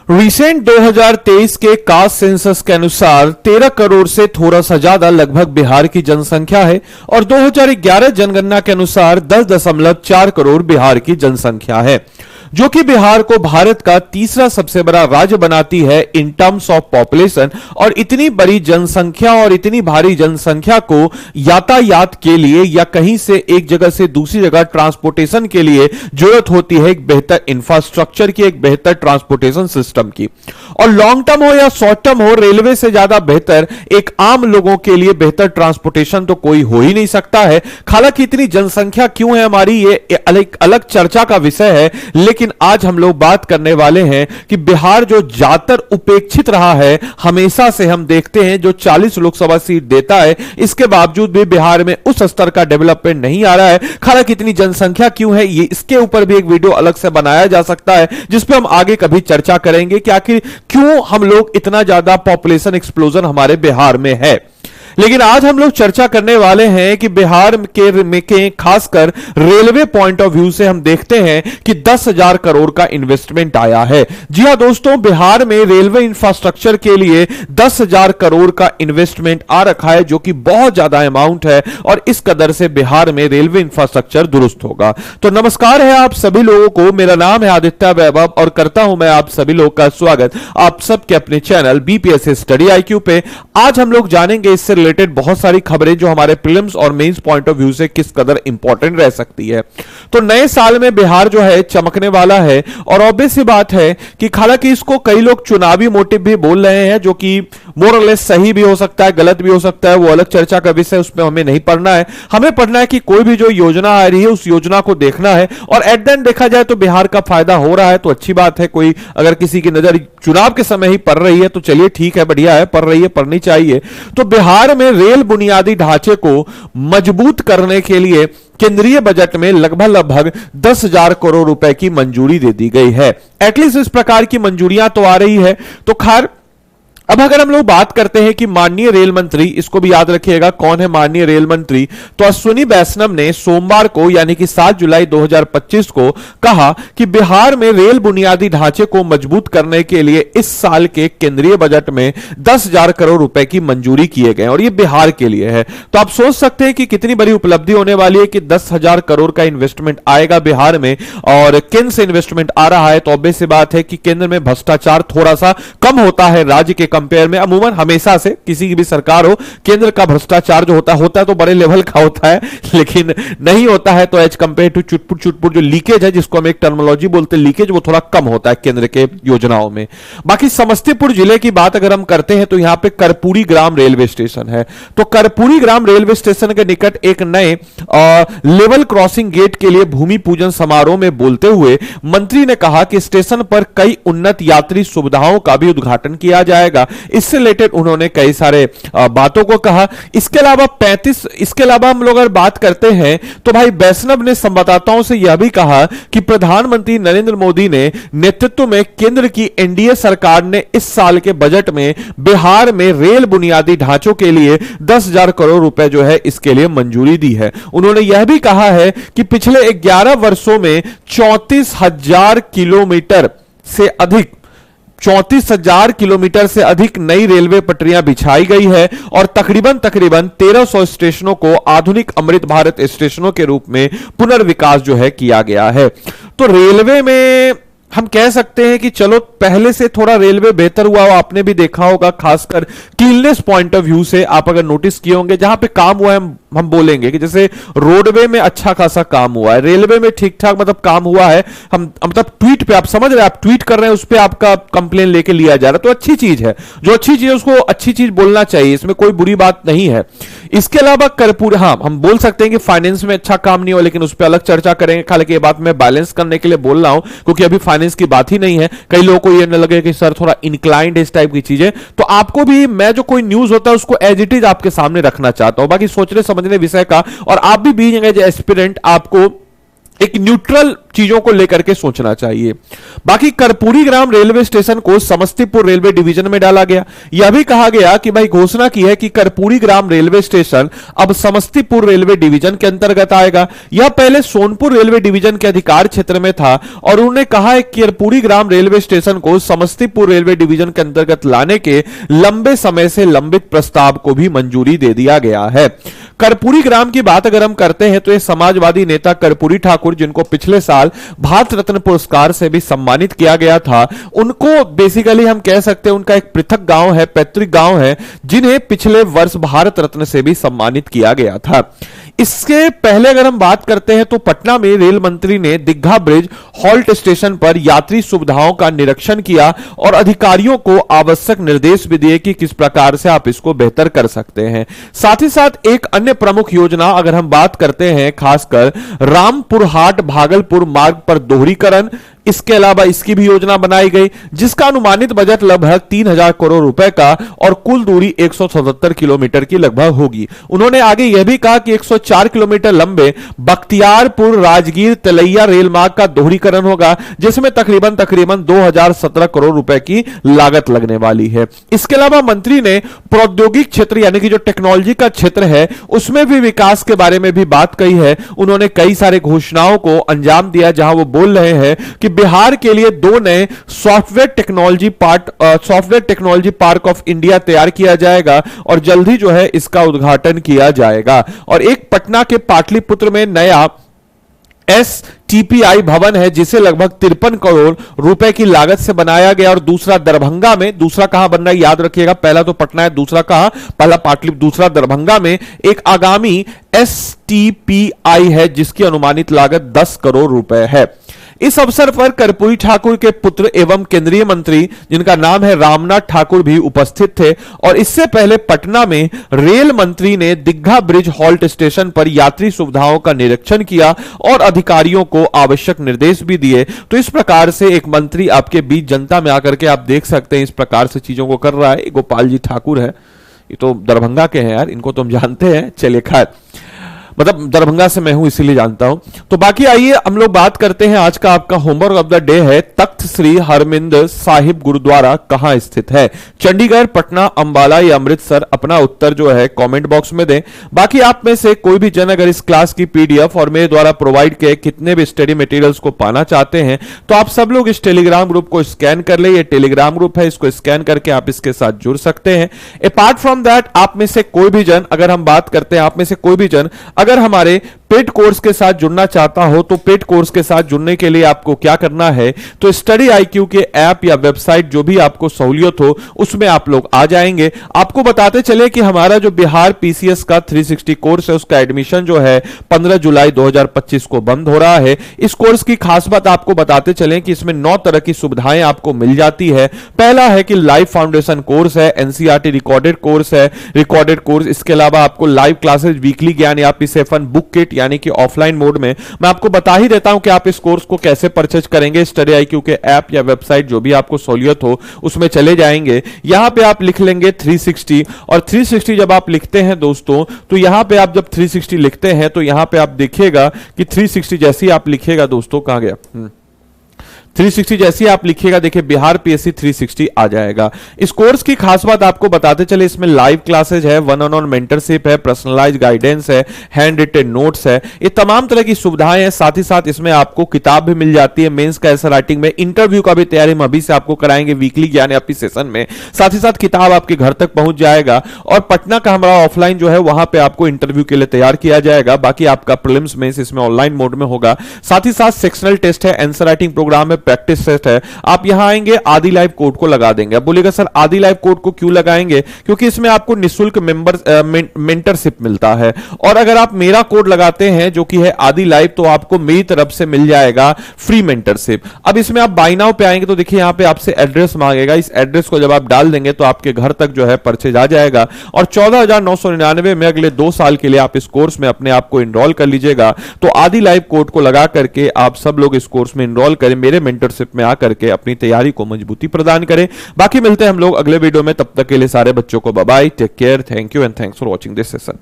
Recent 2023 के caste census के अनुसार 13 करोड़ से थोड़ा सा ज्यादा लगभग बिहार की जनसंख्या है और 2011 जनगणना के अनुसार 10.4 करोड़ बिहार की जनसंख्या है, जो कि बिहार को भारत का तीसरा सबसे बड़ा राज्य बनाती है इन टर्म्स ऑफ पॉपुलेशन। और इतनी बड़ी जनसंख्या और इतनी भारी जनसंख्या को यातायात के लिए या कहीं से एक जगह से दूसरी जगह ट्रांसपोर्टेशन के लिए जरूरत होती है एक बेहतर इंफ्रास्ट्रक्चर की, एक बेहतर ट्रांसपोर्टेशन सिस्टम की। और लॉन्ग टर्म हो या शॉर्ट टर्म हो, रेलवे से ज्यादा बेहतर एक आम लोगों के लिए बेहतर ट्रांसपोर्टेशन तो कोई हो ही नहीं सकता है। हालांकि इतनी जनसंख्या क्यों है हमारी, ये अलग चर्चा का विषय है, लेकिन आज हम लोग बात करने वाले हैं कि बिहार जो ज्यादातर उपेक्षित रहा है, हमेशा से हम देखते हैं जो 40 लोकसभा सीट देता है, इसके बावजूद भी बिहार में उस स्तर का डेवलपमेंट नहीं आ रहा है। हालांकि इतनी जनसंख्या क्यों है, ये इसके ऊपर भी एक वीडियो अलग से बनाया जा सकता है, जिसपे हम आगे कभी चर्चा करेंगे कि आखिर क्यों हम लोग इतना ज्यादा पॉपुलेशन एक्सप्लोजन हमारे बिहार में है। लेकिन आज हम लोग चर्चा करने वाले हैं कि बिहार के खासकर रेलवे पॉइंट ऑफ व्यू से हम देखते हैं कि 10,000 करोड़ का इन्वेस्टमेंट आया है। जी हां दोस्तों, बिहार में रेलवे इंफ्रास्ट्रक्चर के लिए 10,000 करोड़ का इन्वेस्टमेंट आ रखा है, जो कि बहुत ज्यादा अमाउंट है और इस कदर से बिहार में रेलवे इंफ्रास्ट्रक्चर दुरुस्त होगा। तो नमस्कार है आप सभी लोगों को, मेरा नाम है आदित्य वैभव और करता हूं मैं आप सभी लोग का स्वागत आप सबके अपने चैनल बीपीएससी स्टडी आईक्यू पे। आज हम लोग जानेंगे इससे रिलेटेड बहुत सारी खबरें जो हमारे प्रीलिम्स और मेंस पॉइंट ऑफ व्यू से किस कदर इंपॉर्टेंट रह सकती है। तो नए साल में बिहार जो है चमकने वाला है और ऑब्वियस सी बात है कि हालांकि इसको कई लोग चुनावी मोटिव भी बोल रहे हैं, जो कि मोर और लेस सही भी हो सकता है, गलत भी हो सकता है, वो अलग चर्चा का विषय, उसमें हमें नहीं पढ़ना है। हमें पढ़ना है कि कोई भी जो योजना आ रही है उस योजना को देखना है और एट द एंड देखा जाए तो बिहार का फायदा हो रहा है तो अच्छी बात है। कोई अगर किसी की नजर चुनाव के समय ही पड़ रही है तो चलिए ठीक है, बढ़िया है, पड़ रही है, पढ़नी चाहिए। तो बिहार में रेल बुनियादी ढांचे को मजबूत करने के लिए केंद्रीय बजट में लगभग 10,000 करोड़ रुपए की मंजूरी दे दी गई है। एटलीस्ट इस प्रकार की मंजूरियां तो आ रही है। तो खैर, अब अगर हम लोग बात करते हैं कि माननीय रेल मंत्री, इसको भी याद रखिएगा कौन है माननीय रेल मंत्री, तो अश्विनी वैष्णव ने सोमवार को यानी कि 7 जुलाई 2025 को कहा कि बिहार में रेल बुनियादी ढांचे को मजबूत करने के लिए इस साल के केंद्रीय बजट में 10,000 करोड़ रुपए की मंजूरी किए गए और ये बिहार के लिए है। तो आप सोच सकते हैं कि कितनी बड़ी उपलब्धि होने वाली है कि 10,000 करोड़ का इन्वेस्टमेंट आएगा बिहार में। और केंद्र से इन्वेस्टमेंट आ रहा है तो ऑब्वियस सी बात है कि केंद्र में भ्रष्टाचार थोड़ा सा कम होता है राज्य के कंपेयर में। अमूमन हमेशा से किसी की भी सरकार हो, केंद्र का भ्रष्टाचार जो होता है तो बड़े लेवल का होता है, लेकिन नहीं होता है तो एज कंपेयर टू चुटपुट जो लीकेज है, जिसको हम एक टर्मिनोलॉजी बोलते हैं लीकेज, वो थोड़ा कम होता है केंद्र के योजनाओं में। बाकी समस्तीपुर जिले की बात अगर हम करते हैं तो यहां पे कर्पूरी ग्राम रेलवे स्टेशन है। तो कर्पूरी ग्राम रेलवे स्टेशन के निकट एक नए लेवल क्रॉसिंग गेट के लिए भूमि पूजन समारोह में बोलते हुए मंत्री ने कहा कि स्टेशन पर कई उन्नत यात्री सुविधाओं का भी उद्घाटन किया जाएगा। इससे रिलेटेड उन्होंने कई सारे बातों को कहा। इसके अलावा हम लोग अगर बात करते हैं तो भाई वैष्णव ने संवाददाताओं से यह भी कहा कि प्रधानमंत्री नरेंद्र मोदी ने नेतृत्व में केंद्र की एनडीए सरकार ने इस साल के बजट में बिहार में रेल बुनियादी ढांचों के लिए 10,000 करोड़ रुपए जो है इसके लिए मंजूरी दी है। उन्होंने यह भी कहा है कि पिछले 11 वर्षों में 34,000 किलोमीटर से अधिक नई रेलवे पटरियां बिछाई गई है और तकरीबन 1300 स्टेशनों को आधुनिक अमृत भारत स्टेशनों के रूप में पुनर्विकास जो है किया गया है। तो रेलवे में हम कह सकते हैं कि चलो पहले से थोड़ा रेलवे बेहतर हुआ, आपने भी देखा होगा, खासकर क्लीननेस पॉइंट ऑफ व्यू से आप अगर नोटिस किए होंगे, जहां पे काम हुआ है हम बोलेंगे कि जैसे रोडवे में अच्छा खासा काम हुआ है, रेलवे में ठीक ठाक मतलब काम हुआ है। हम मतलब ट्वीट पे आप समझ रहे हैं, आप ट्वीट कर रहे हैं, उस पर आपका कंप्लेन लेके लिया जा रहा है, तो अच्छी चीज है। जो अच्छी चीज है उसको अच्छी चीज बोलना चाहिए, इसमें कोई बुरी बात नहीं है। इसके अलावा कर्पूर, हाँ हम बोल सकते हैं कि फाइनेंस में अच्छा काम नहीं हो, लेकिन उस पर अलग चर्चा करेंगे। हालांकि ये बात मैं बैलेंस करने के लिए बोल रहा हूं क्योंकि अभी फाइनेंस की बात ही नहीं है। कई लोगों को ये न लगे कि सर थोड़ा इंक्लाइंड इस टाइप की चीजें, तो आपको भी मैं जो कोई न्यूज होता है उसको एज इट इज आपके सामने रखना चाहता हूं। बाकी सोचने समझने विषय का, और आप भी बीइंग एज एस्पिरेंट आपको एक न्यूट्रल चीजों को लेकर के सोचना चाहिए। बाकी कर्पूरी ग्राम रेलवे स्टेशन को समस्तीपुर रेलवे डिवीजन में डाला गया। यह भी कहा गया कि भाई घोषणा की है कि कर्पूरी ग्राम रेलवे स्टेशन अब समस्तीपुर रेलवे डिवीजन के अंतर्गत आएगा। यह पहले सोनपुर रेलवे डिवीजन के अधिकार क्षेत्र में था और उन्होंने कहा है कि कर्पूरी ग्राम रेलवे स्टेशन को समस्तीपुर रेलवे डिवीजन के अंतर्गत लाने के लंबे समय से लंबित प्रस्ताव को भी मंजूरी दे दिया गया है। कर्पूरी ग्राम की बात अगर हम करते हैं तो ये समाजवादी नेता कर्पूरी ठाकुर, जिनको पिछले साल भारत रत्न पुरस्कार से भी सम्मानित किया गया था, उनको बेसिकली हम कह सकते हैं उनका एक पृथक गांव है, पैतृक गांव है, जिन्हें पिछले वर्ष भारत रत्न से भी सम्मानित किया गया था। इसके पहले अगर हम बात करते हैं तो पटना में रेल मंत्री ने दीघा ब्रिज हॉल्ट स्टेशन पर यात्री सुविधाओं का निरीक्षण किया और अधिकारियों को आवश्यक निर्देश भी दिए कि किस प्रकार से आप इसको बेहतर कर सकते हैं। साथ ही साथ एक अन्य प्रमुख योजना अगर हम बात करते हैं खासकर रामपुर हाट भागलपुर मार्ग पर दोहरीकरण, इसके अलावा इसकी भी योजना बनाई गई जिसका अनुमानित बजट लगभग 3000 करोड़ रुपए का और कुल दूरी 177 किलोमीटर की लगभग होगी। उन्होंने आगे यह भी कहा कि 104 किलोमीटर लंबे बख्तियारपुर राजगीर तलैया रेल मार्ग का दोहरीकरण होगा जिसमें तकरीबन 2017 करोड़ रुपए की लागत लगने वाली है। इसके अलावा मंत्री ने प्रौद्योगिक क्षेत्र यानी कि जो टेक्नोलॉजी का क्षेत्र है उसमें भी विकास के बारे में भी बात कही है। उन्होंने कई सारे घोषणाओं को अंजाम दिया जहां वो बोल रहे हैं कि बिहार के लिए 2 नए software technology park of India तैयार किया जाएगा और जल्द ही जो है इसका उद्घाटन किया जाएगा। और एक पटना के पाटलिपुत्र में नया STPI भवन है जिसे लगभग 53 करोड़ रुपए की लागत से बनाया गया और दूसरा दरभंगा में, दूसरा कहां बन रहा है याद रखिएगा, पहला तो पटना है, दूसरा कहां, पहला पाटलिपुत्र, दूसरा दरभंगा में एक आगामी STPI है जिसकी अनुमानित लागत 10 करोड़ रुपए है। इस अवसर पर कर्पूरी ठाकुर के पुत्र एवं केंद्रीय मंत्री जिनका नाम है रामनाथ ठाकुर भी उपस्थित थे और इससे पहले पटना में रेल मंत्री ने दीघा ब्रिज हॉल्ट स्टेशन पर यात्री सुविधाओं का निरीक्षण किया और अधिकारियों को आवश्यक निर्देश भी दिए। तो इस प्रकार से एक मंत्री आपके बीच जनता में आकर के आप देख सकते हैं इस प्रकार से चीजों को कर रहा है। गोपाल जी ठाकुर है, ये तो दरभंगा के हैं यार, इनको तो हम जानते हैं, चलिए खैर, मतलब दरभंगा से मैं हूं इसीलिए जानता हूं। तो बाकी आइए हम लोग बात करते हैं, आज का आपका होमवर्क ऑफ द डे है तख्त श्री हरमिंदर साहिब गुरुद्वारा कहां स्थित है, चंडीगढ़, पटना, अंबाला या अमृतसर। अपना उत्तर जो है कमेंट बॉक्स में दें। बाकी आप में से कोई भी जन अगर इस क्लास की PDF और मेरे द्वारा प्रोवाइड किए कितने भी स्टडी मटेरियल्स को पाना चाहते हैं तो आप सब लोग इस टेलीग्राम ग्रुप को स्कैन कर ले। ये टेलीग्राम ग्रुप है, इसको स्कैन करके आप इसके साथ जुड़ सकते हैं। अपार्ट फ्रॉम दैट आप में से कोई भी जन, अगर हम बात करते हैं आप में से कोई भी जन अगर हमारे पेड कोर्स के साथ जुड़ना चाहता हो तो पेड कोर्स के साथ जुड़ने के लिए आपको क्या करना है, तो स्टडी IQ के ऐप या वेबसाइट जो भी आपको सहूलियत हो उसमें आप लोग आ जाएंगे। आपको बताते चले कि हमारा जो बिहार PCS का 360 कोर्स है उसका एडमिशन जो है 15 जुलाई 2025 को बंद हो रहा है। इस कोर्स की खास बात आपको बताते चले कि इसमें 9 तरह की सुविधाएं आपको मिल जाती है। पहला है कि लाइव फाउंडेशन कोर्स है, NCERT रिकॉर्डेड कोर्स है, रिकॉर्डेड कोर्स। इसके अलावा आपको लाइव क्लासेस, वीकली ज्ञान या P7 बुक किट यानी कि ऑफलाइन मोड में। मैं आपको बता ही देता हूं कि आप इस कोर्स को कैसे परचेज करेंगे। स्टडी IQ के ऐप या वेबसाइट जो भी आपको सहूलियत हो उसमें चले जाएंगे। यहां पे आप लिख लेंगे 360 और 360 जब आप लिखते हैं दोस्तों तो यहां पे आप जब 360 लिखते हैं तो यहां पे आप देखिएगा कि 360 जैसे ही आप लिखिएगा दोस्तों, कहां गया 360 जैसे आप लिखिएगा, देखिए बिहार PSC 360 आ जाएगा। इस कोर्स की खास बात आपको बताते चले, इसमें लाइव क्लासेज है, 1-on-1 मेंटरशिप है, पर्सनलाइज्ड गाइडेंस है, हैंड रिटन नोट्स है, ये तमाम तरह की सुविधाएं हैं। साथ ही साथ इसमें आपको किताब भी मिल जाती है, मेंस का ऐसा राइटिंग में, इंटरव्यू का भी तैयारी हम अभी से आपको कराएंगे वीकली ज्ञान या सेशन में। साथ ही साथ किताब आपके घर तक पहुंच जाएगा और पटना का हमारा ऑफलाइन जो है वहां पे आपको इंटरव्यू के लिए तैयार किया जाएगा। बाकी आपका प्रीलिम्स मेंस इसमें ऑनलाइन मोड में होगा। साथ ही साथ सेक्शनल टेस्ट है, आंसर राइटिंग प्रोग्राम है, प्रैक्टिस टेस्ट है। आप यहां आएंगे आदि लाइव कोड को लगा देंगे। अब बोलेगा सर आदि लाइव कोड को क्यों लगाएंगे, क्योंकि इसमें आपको निःशुल्क मेंटरशिप मिलता है और अगर आप मेरा कोड लगाते हैं जो कि है आदि लाइव तो आपको मेरी तरफ से मिल जाएगा फ्री मेंटरशिप। अब इसमें आप बाय नाउ पे आएंगे तो देखिए यहां पे आपसे एड्रेस मांगेगा, इस एड्रेस को जब आप डाल देंगे तो आपके घर तक जो है परचेज आ जाएगा और 14,999 में अगले 2 साल के लिए आप इस कोर्स में अपने आप को इनरोल कर लीजिएगा। तो आदि लाइव कोड को लगा करके आप सब लोग इस कोर्स में इनरोल करें, मेरे मेंटरशिप में आकर के अपनी तैयारी को मजबूती प्रदान करें। बाकी मिलते हैं हम लोग अगले वीडियो में, तब तक के लिए सारे बच्चों को bye bye, take care, thank you and thanks for watching this session.